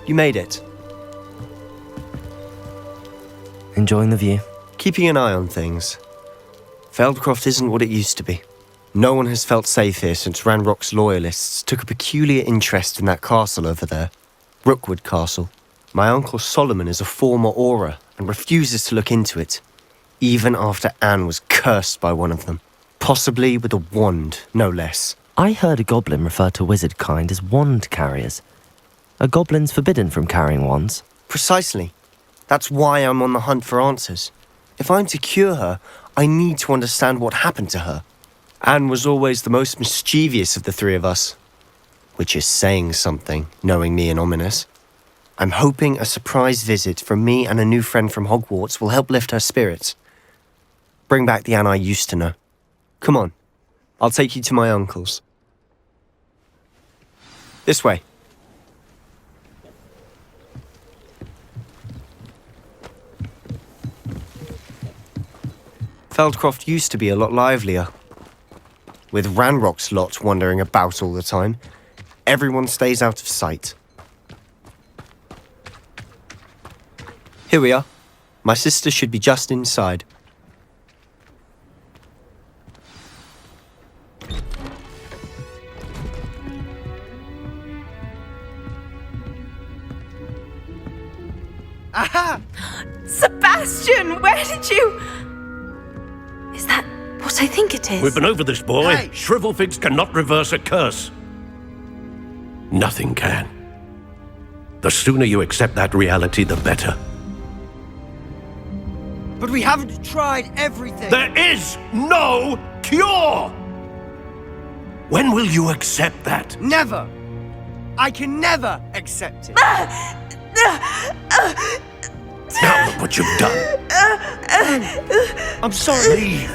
You made it. Enjoying the view? Keeping an eye on things. FELDCROFT isn't what it used to be. No one has felt safe here since Ranrock's loyalists took a peculiar interest in that castle over there. Rookwood Castle. My Uncle Solomon is a former Auror and refuses to look into it, even after Anne was cursed by one of them. Possibly with a wand, no less. I heard a goblin refer to wizard kind as wand carriers. Are goblins forbidden from carrying wands? Precisely. That's why I'm on the hunt for answers. If I'm to cure her, I need to understand what happened to her. Anne was always the most mischievous of the three of us. Which is saying something, knowing me and Ominous. I'm hoping a surprise visit from me and a new friend from Hogwarts will help lift her spirits. Bring back the Anne I used to know. Come on, I'll take you to my uncle's. This way. FELDCROFT used to be a lot livelier. With Ranrock's lot wandering about all the time, everyone stays out of sight. Here we are. My sister should be just inside. Aha! Sebastian, where did you... Is that what I think it is? We've been over this, boy. Hey! Shrivelfigs cannot reverse a curse. Nothing can. The sooner you accept that reality, the better. But we haven't tried everything. There is no cure! When will you accept that? Never. I can never accept it. Now look what you've done. I'm sorry. Leave.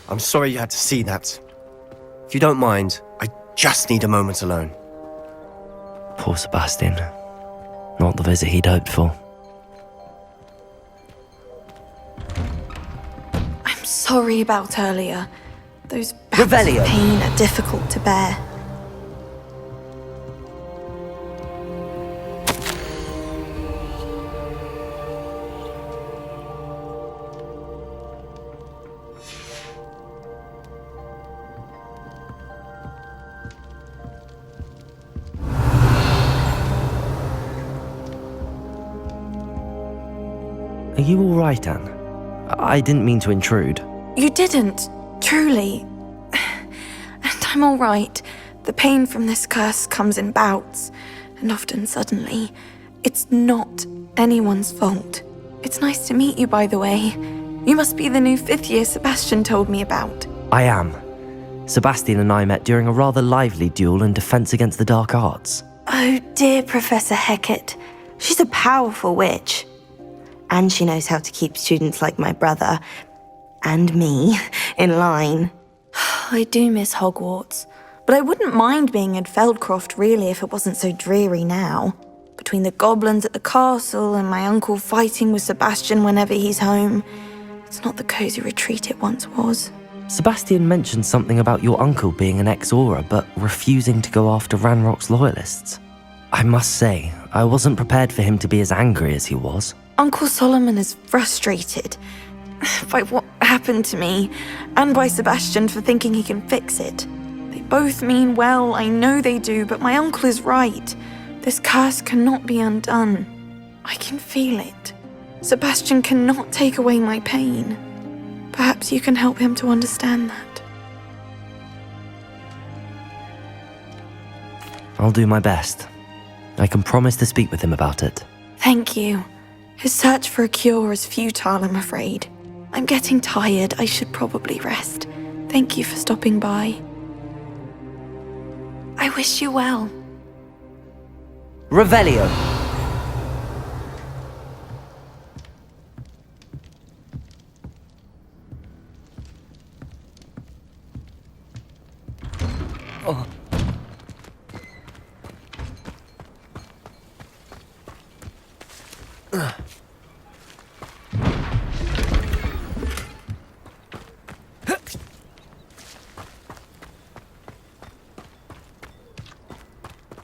I'm sorry you had to see that. If you don't mind, I just need a moment alone. Poor Sebastian. Not the visit he'd hoped for. I'm sorry about earlier. Those bouts of Revelio. pain are difficult to bear. Are you all right, Anne? I didn't mean to intrude. You didn't, truly. And I'm all right. The pain from this curse comes in bouts, and often suddenly. It's not anyone's fault. It's nice to meet you, by the way. You must be the new 5th year Sebastian told me about. I am. Sebastian and I met during a rather lively duel in Defense Against the Dark Arts. Oh dear, Professor Hecat. She's a powerful witch. And she knows how to keep students like my brother, and me, in line. I do miss Hogwarts, but I wouldn't mind being at FELDCROFT really if it wasn't so dreary now. Between the goblins at the castle and my uncle fighting with Sebastian whenever he's home, it's not the cozy retreat it once was. Sebastian mentioned something about your uncle being an ex-Auror, but refusing to go after Ranrock's loyalists. I must say, I wasn't prepared for him to be as angry as he was. Uncle Solomon is frustrated by what happened to me, and by Sebastian for thinking he can fix it. They both mean well, I know they do, but my uncle is right. This curse cannot be undone. I can feel it. Sebastian cannot take away my pain. Perhaps you can help him to understand that. I'll do my best. I can promise to speak with him about it. Thank you. His search for a cure is futile, I'm afraid. I'm getting tired. I should probably rest. Thank you for stopping by. I wish you well. Revelio.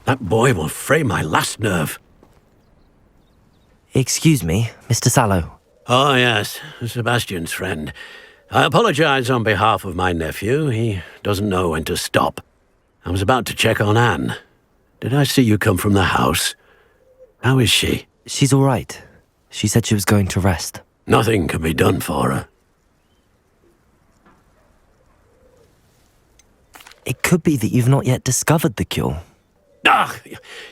That boy will fray my last nerve. Excuse me, Mr. Sallow. Oh, yes, Sebastian's friend. I apologize on behalf of my nephew. He doesn't know when to stop. I was about to check on Anne. Did I see you come from the house? How is she? She's all right. She said she was going to rest. Nothing can be done for her. It could be that you've not yet discovered the cure. Ah,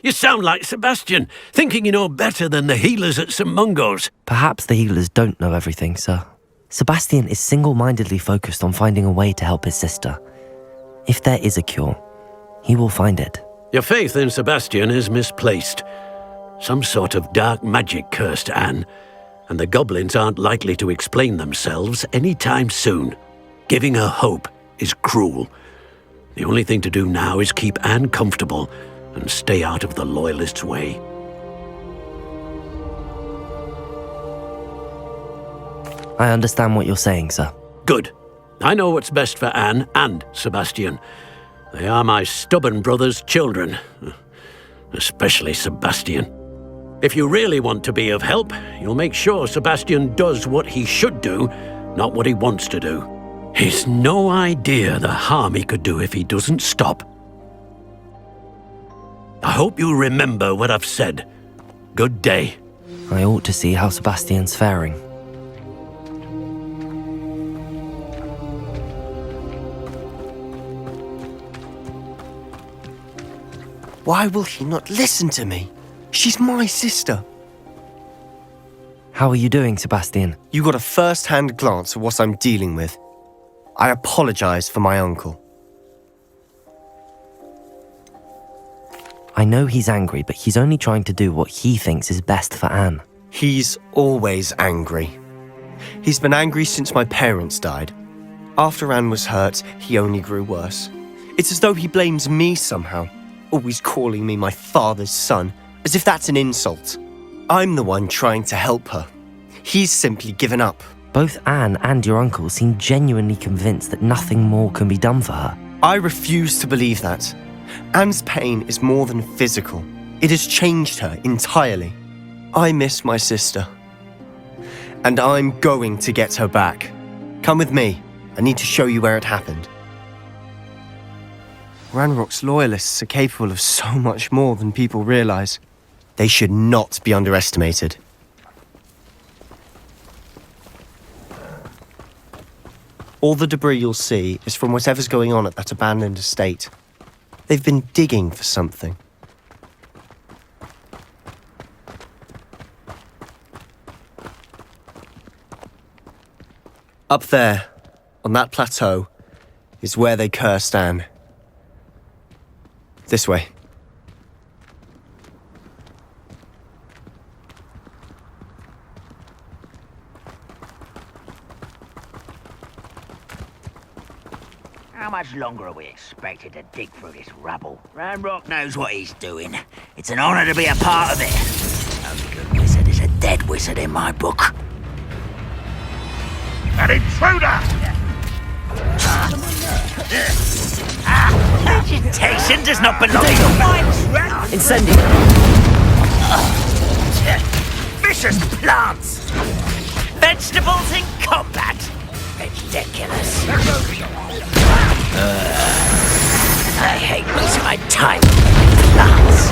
you sound like Sebastian, thinking you know better than the healers at St. Mungo's. Perhaps the healers don't know everything, sir. Sebastian is single-mindedly focused on finding a way to help his sister. If there is a cure, he will find it. Your faith in Sebastian is misplaced. Some sort of dark magic cursed Anne, and the goblins aren't likely to explain themselves anytime soon. Giving her hope is cruel. The only thing to do now is keep Anne comfortable and stay out of the Loyalists' way. I understand what you're saying, sir. Good. I know what's best for Anne and Sebastian. They are my stubborn brother's children. Especially Sebastian. If you really want to be of help, you'll make sure Sebastian does what he should do, not what he wants to do. He's no idea the harm he could do if he doesn't stop. I hope you remember what I've said. Good day. I ought to see how Sebastian's faring. Why will he not listen to me? She's my sister. How are you doing, Sebastian? You got a first-hand glance at what I'm dealing with. I apologize for my uncle. I know he's angry, but he's only trying to do what he thinks is best for Anne. He's always angry. He's been angry since my parents died. After Anne was hurt, he only grew worse. It's as though he blames me somehow, always calling me my father's son, as if that's an insult. I'm the one trying to help her. He's simply given up. Both Anne and your uncle seem genuinely convinced that nothing more can be done for her. I refuse to believe that. Anne's pain is more than physical. It has changed her entirely. I miss my sister. And I'm going to get her back. Come with me. I need to show you where it happened. Ranrock's loyalists are capable of so much more than people realize. They should not be underestimated. All the debris you'll see is from whatever's going on at that abandoned estate. They've been digging for something. Up there, on that plateau, is where they cursed Anne. This way. How much longer are we expected to dig through this rubble? Ranrock knows what he's doing. It's an honor to be a part of it. A good wizard is a dead wizard in my book. An intruder! Vegetation does not belong to mine. Incendio! Vicious plants! Vegetables in combat! Ridiculous. I hate wasting my time with plants.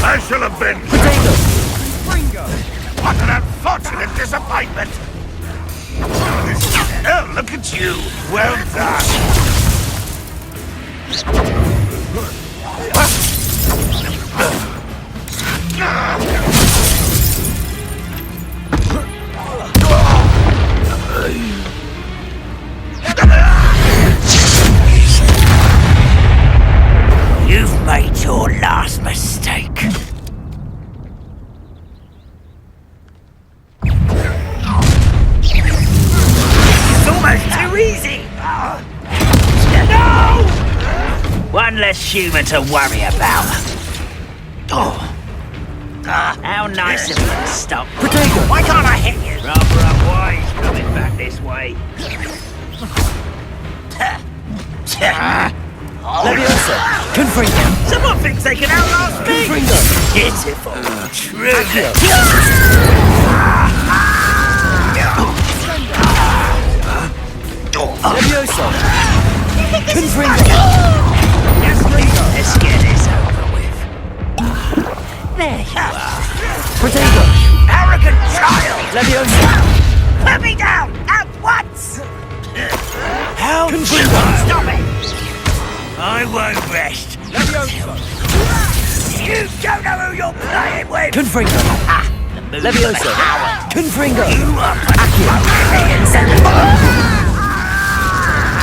I shall have been. What an unfortunate disappointment! Oh, look at you! Well done! You've made your last mistake. It's almost too easy. No! One less human to worry about. Oh. How nice of you to stop. Potato! Why can't I hit you? Rather unwise coming back this way. Leviosa! Confringo! Someone thinks they can outlast me! Confringo! Pitiful. Accio! Leviosa! Confringo! Let's get this over with. There you are. Protego! Arrogant child! Leviosa! Put me down at once! How Confringo! Stop it! I won't rest. Leviosa! You don't know who you're playing with! Confringo! Leviosa! Confringo! You are Accio!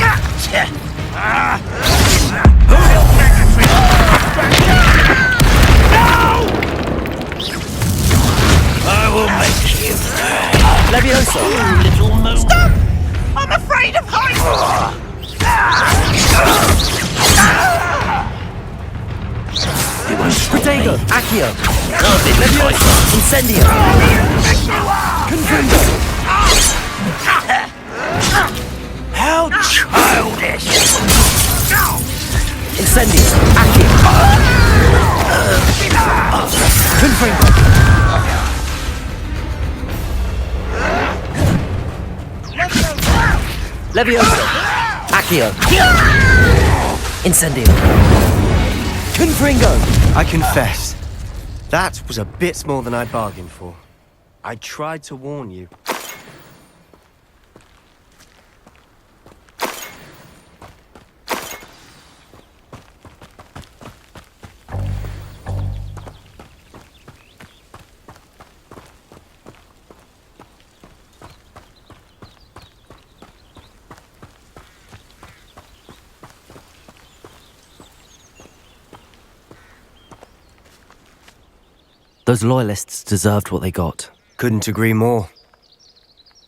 Gotcha! I will make you Leviosa! little moon. Stop! I'm afraid of heights! Protego! Accio! Leviosa! Incendio! Confringo! How childish! Incendio! Accio! Confringo! Leviosa! Accio! Incendio! Confringo! I confess, that was a bit more than I bargained for. I tried to warn you. Those loyalists deserved what they got. Couldn't agree more.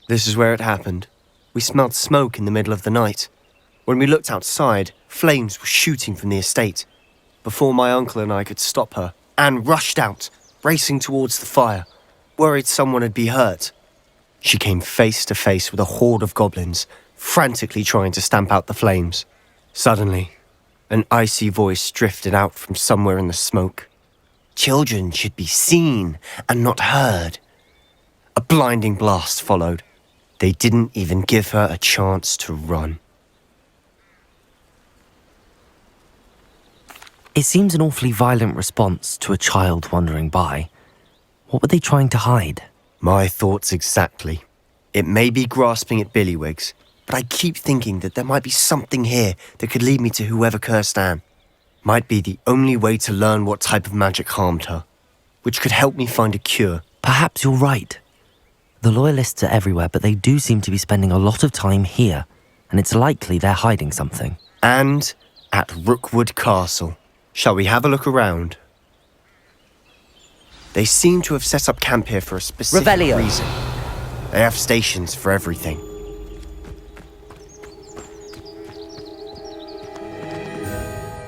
This is where it happened. We smelled smoke in the middle of the night. When we looked outside, flames were shooting from the estate. Before my uncle and I could stop her, Anne rushed out, racing towards the fire, worried someone had been hurt. She came face to face with a horde of goblins, frantically trying to stamp out the flames. Suddenly, an icy voice drifted out from somewhere in the smoke. Children should be seen and not heard. A blinding blast followed. They didn't even give her a chance to run. It seems an awfully violent response to a child wandering by. What were they trying to hide? My thoughts exactly. It may be grasping at billywhigs, but I keep thinking that there might be something here that could lead me to whoever cursed Anne. Might be the only way to learn what type of magic harmed her, which could help me find a cure. Perhaps you're right. The loyalists are everywhere, but they do seem to be spending a lot of time here, and it's likely they're hiding something. And at Rookwood Castle. Shall we have a look around? They seem to have set up camp here for a specific Revelio. reason. They have stations for everything.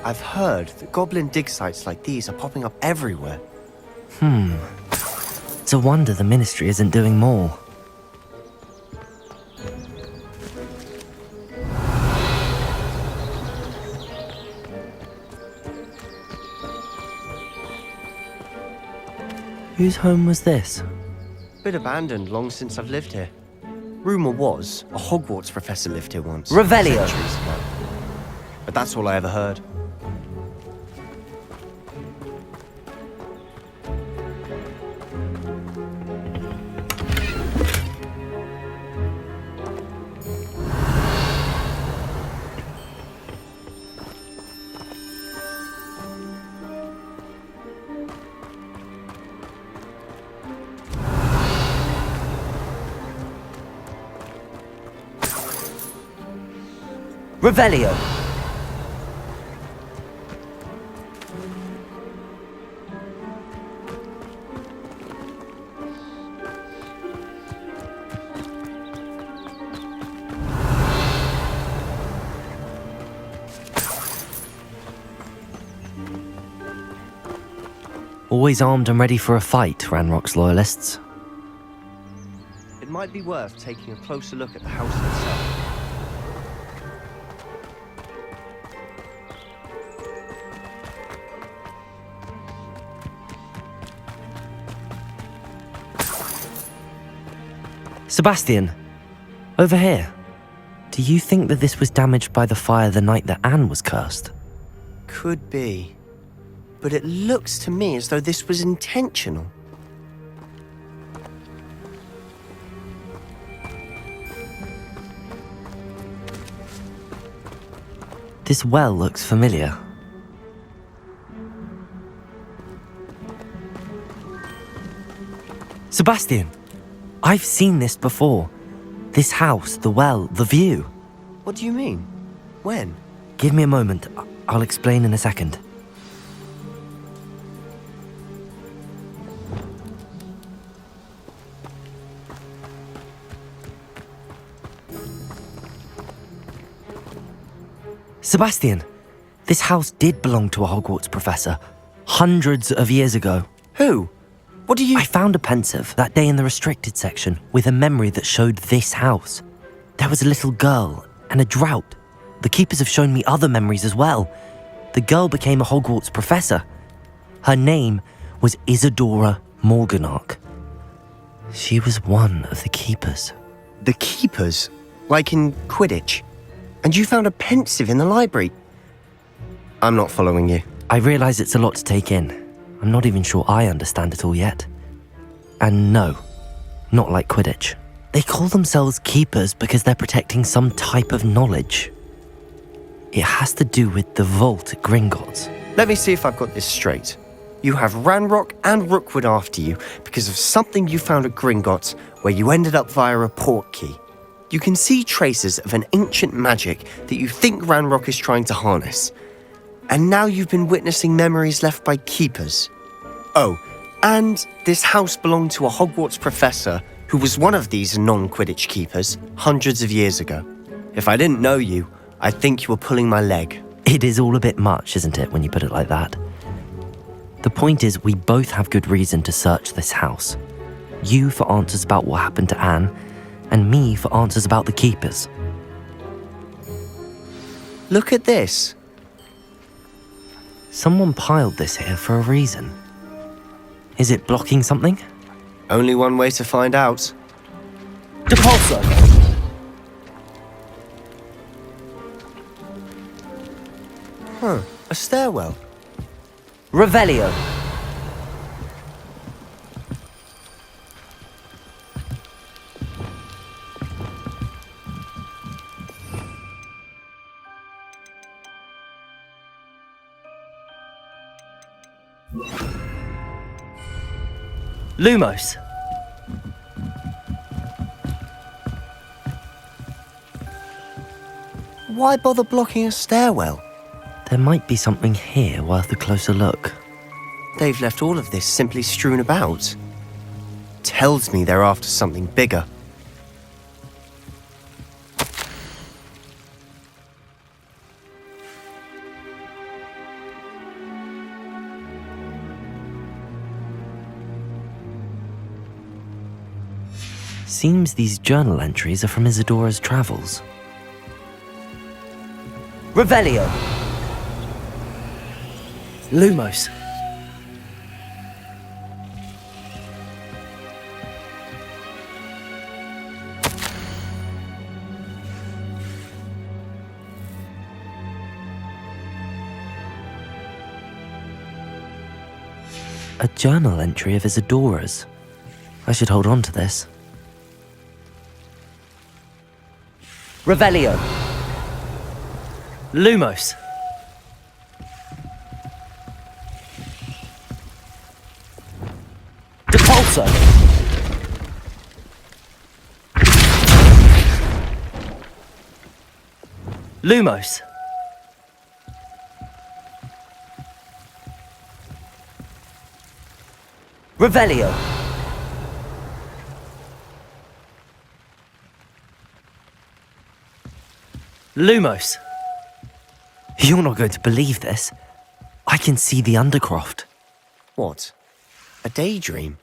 I've heard that goblin dig sites like these are popping up everywhere. It's a wonder the ministry isn't doing more. Whose home was this? Bit abandoned long since I've lived here. Rumour was a Hogwarts professor lived here once. Revelio. Centuries ago. But that's all I ever heard. Revelio. Always armed and ready for a fight, Ranrock's loyalists. It might be worth taking a closer look at the house itself. Sebastian, over here. Do you think that this was damaged by the fire the night that Anne was cursed? Could be. But it looks to me as though this was intentional. This well looks familiar. Sebastian, I've seen this before. This house, the well, the view. What do you mean? When? Give me a moment. I'll explain in a second. Sebastian, this house did belong to a Hogwarts professor, hundreds of years ago. Who? What do you... I found a pensive that day in the restricted section with a memory that showed this house. There was a little girl and a drought. The keepers have shown me other memories as well. The girl became a Hogwarts professor. Her name was Isadora Morganach. She was one of the keepers. The keepers? Like in Quidditch? And you found a pensive in the library? I'm not following you. I realize it's a lot to take in. I'm not even sure I understand it all yet. And no, not like Quidditch. They call themselves keepers because they're protecting some type of knowledge. It has to do with the vault at Gringotts. Let me see if I've got this straight. You have Ranrock and Rookwood after you because of something you found at Gringotts where you ended up via a port key. You can see traces of an ancient magic that you think Ranrock is trying to harness. And now you've been witnessing memories left by keepers. Oh, and this house belonged to a Hogwarts professor who was one of these non-Quidditch keepers hundreds of years ago. If I didn't know you, I'd think you were pulling my leg. It is all a bit much, isn't it, when you put it like that? The point is, we both have good reason to search this house. You for answers about what happened to Anne, and me for answers about the keepers. Look at this. Someone piled this here for a reason. Is it blocking something? Only one way to find out. Depulso! Huh, a stairwell. Revelio! Lumos! Why bother blocking a stairwell? There might be something here worth a closer look. They've left all of this simply strewn about. Tells me they're after something bigger. Seems these journal entries are from Isadora's travels. Revelio! Lumos! A journal entry of Isadora's. I should hold on to this. Revelio! Lumos! Depulso! Lumos! Revelio! Lumos! You're not going to believe this. I can see the Undercroft. What? A daydream?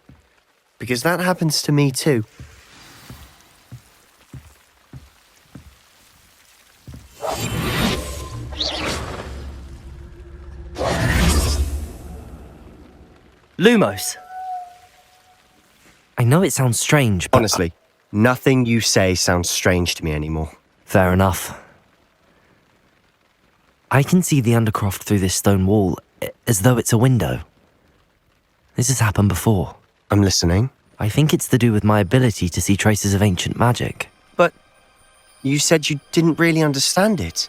Because that happens to me too. Lumos! I know it sounds strange, but... Honestly, Nothing you say sounds strange to me anymore. Fair enough. I can see the Undercroft through this stone wall, as though it's a window. This has happened before. I'm listening. I think it's to do with my ability to see traces of ancient magic. But you said you didn't really understand it,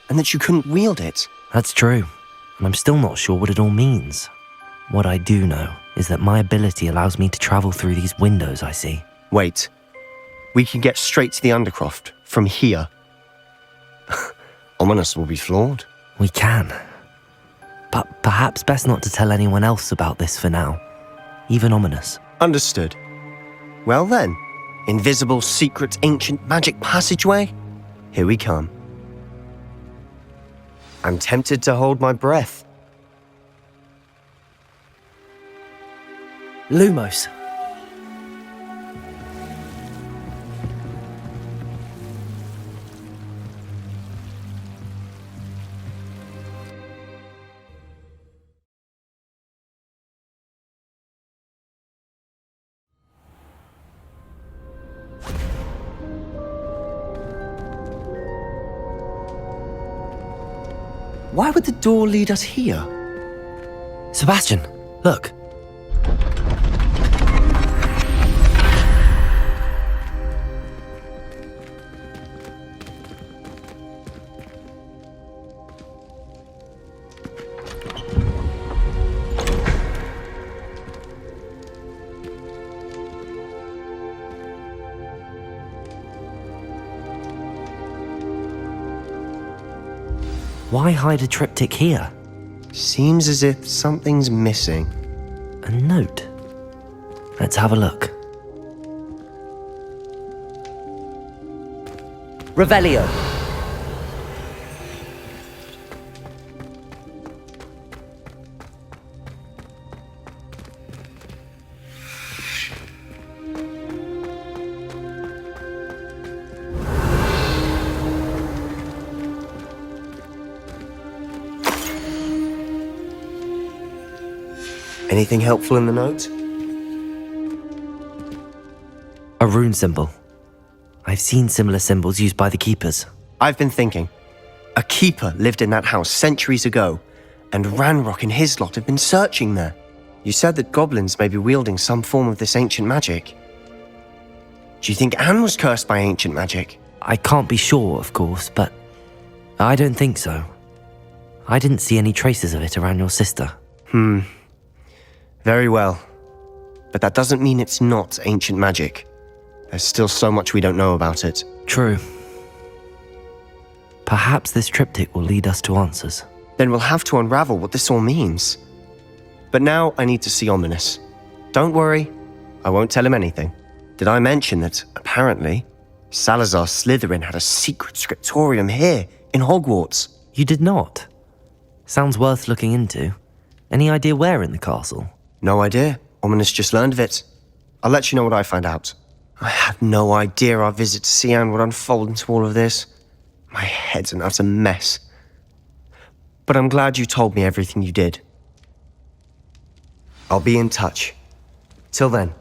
and that you couldn't wield it. That's true, and I'm still not sure what it all means. What I do know is that my ability allows me to travel through these windows I see. Wait. We can get straight to the Undercroft from here. Ominous will be floored. We can. But perhaps best not to tell anyone else about this for now. Even Ominous. Understood. Well then, invisible, secret, ancient magic passageway? Here we come. I'm tempted to hold my breath. Lumos. Why would the door lead us here? Sebastian, look. Why hide a triptych here? Seems as if something's missing. A note. Let's have a look. Revelio. Anything helpful in the note? A rune symbol. I've seen similar symbols used by the keepers. I've been thinking. A keeper lived in that house centuries ago, and Ranrock and his lot have been searching there. You said that goblins may be wielding some form of this ancient magic. Do you think Anne was cursed by ancient magic? I can't be sure, of course, but I don't think so. I didn't see any traces of it around your sister. Very well. But that doesn't mean it's not ancient magic. There's still so much we don't know about it. True. Perhaps this triptych will lead us to answers. Then we'll have to unravel what this all means. But now I need to see Ominous. Don't worry, I won't tell him anything. Did I mention that, apparently, Salazar Slytherin had a secret scriptorium here, in Hogwarts? You did not? Sounds worth looking into. Any idea where in the castle? No idea. Ominous just learned of it. I'll let you know what I find out. I had no idea our visit to see Anne would unfold into all of this. My head's an utter mess. But I'm glad you told me everything you did. I'll be in touch. Till then.